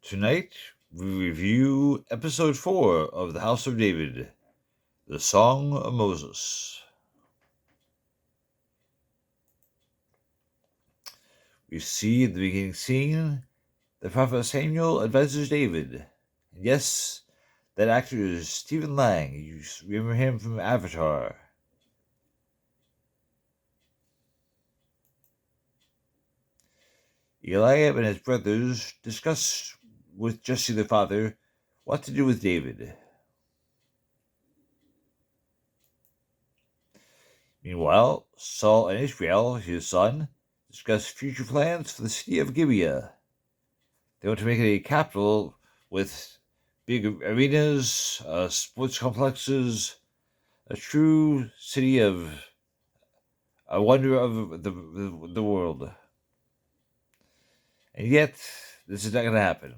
Tonight, we review episode 4 of The House of David, The Song of Moses. We see at the beginning scene, the prophet Samuel advises David. And yes, that actor is Stephen Lang. You remember him from Avatar. Eliab and his brothers discuss with Jesse their father what to do with David. Meanwhile, Saul and Ishbaal, his son, discuss future plans for the city of Gibeah. They want to make it a capital with big arenas, sports complexes, a true city of a wonder of the world. And yet, this is not going to happen.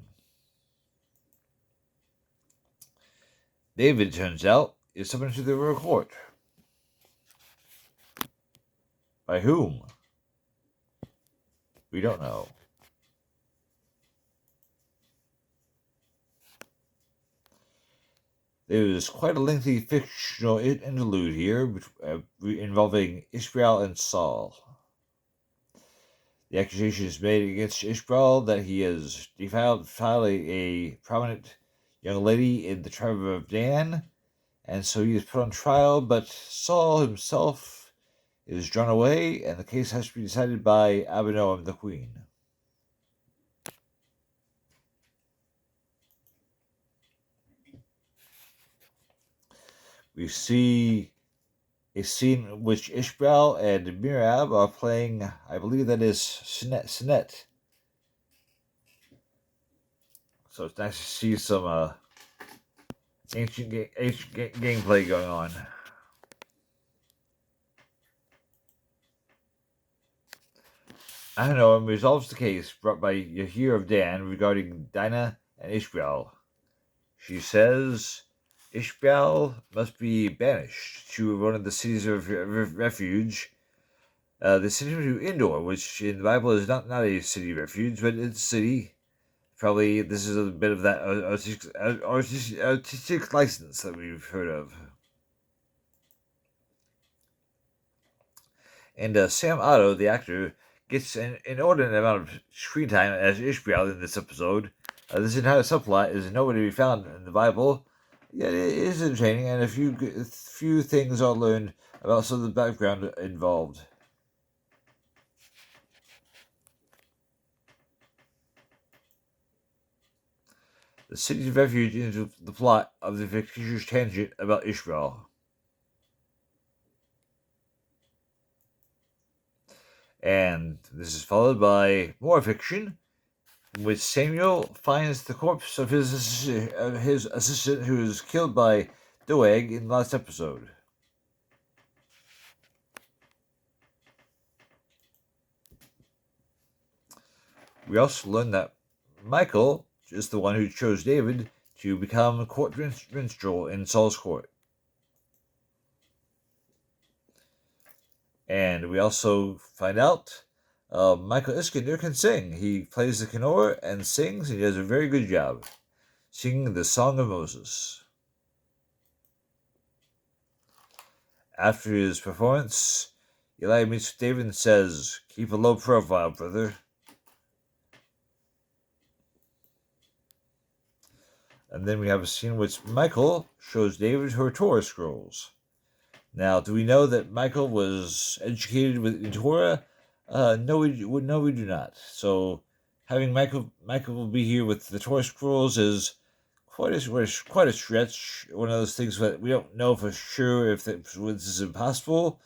David, turns out, is summoned to the royal court. By whom? We don't know. There is quite a lengthy fictional interlude here involving Ishbaal and Saul. The accusation is made against Ishbaal that he has defiled a prominent young lady in the tribe of Dan, and so he is put on trial, but Saul himself is drawn away, and the case has to be decided by Abinoam, the queen. We see a scene in which Ishbaal and Mirab are playing, I believe that is Senet. So it's nice to see some ancient gameplay going on. Ahinoam resolves the case brought by Yahir of Dan regarding Dinah and Ishbaal. She says Ishbaal must be banished to one of the cities of refuge. The city of Endor, which in the Bible is not a city of refuge, but it's a city. Probably this is a bit of that artistic license that we've heard of. And Sam Otto, the actor, gets an inordinate amount of screen time as Ishbaal in this episode. This entire subplot is nowhere to be found in the Bible, yet it is entertaining, and a few things are learned about some of the background involved. The city's refuge into the plot of the fictitious tangent about Ishbaal. And this is followed by more fiction, in which Samuel finds the corpse of his assistant who was killed by Doeg in the last episode. We also learn that Michael is the one who chose David to become court minstrel in Saul's court. And we also find out Michael Iskander can sing. He plays the kinnor and sings, and he does a very good job singing the Song of Moses. After his performance, Eli meets David and says, "Keep a low profile, brother." And then we have a scene in which Michael shows David her Torah scrolls. Now, do we know that Michael was educated in Torah? No, we do not. So, having Michael be here with the Torah scrolls is quite a stretch. One of those things that we don't know for sure if this is impossible,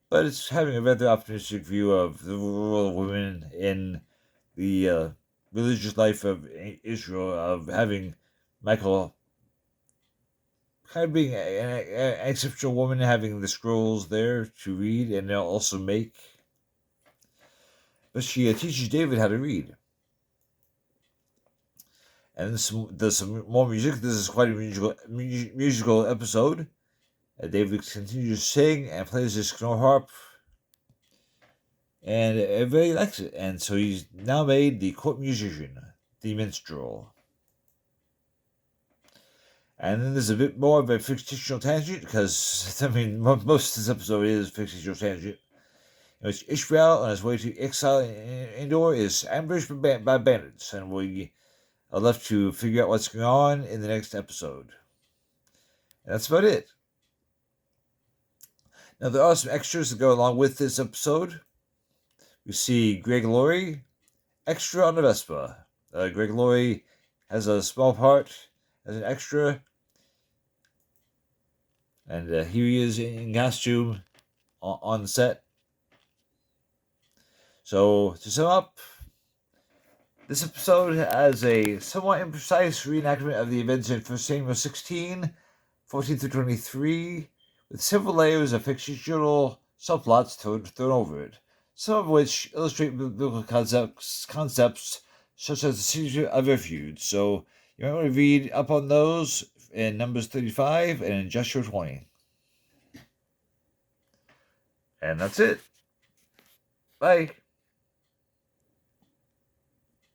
but it's having a rather optimistic view of the role of women in the religious life of Israel, of having Michael kind of being an exceptional woman, having the scrolls there to read and also make. But she teaches David how to read. And there's some more music. This is quite a musical episode. David continues to sing and plays his kinnor harp. And everybody likes it. And so he's now made the court musician. the minstrel. And then there's a bit more of a fictional tangent, because, I mean, most of this episode is fictional tangent, in which Ishbaal, on his way to exile in Endor, is ambushed by bandits, and we are left to figure out what's going on in the next episode. And that's about it. Now, there are some extras that go along with this episode. We see Greg Laurie, extra on the Vespa. Greg Laurie has a small part as an extra, and here he is in costume on the set. So, to sum up, this episode has a somewhat imprecise reenactment of the events in 1 Samuel 16, 14 through 23, with several layers of fictional subplots thrown over it, some of which illustrate biblical concepts such as the siege of refuge. So you might want to read up on those in Numbers 35 and in Joshua 20. And that's it. Bye.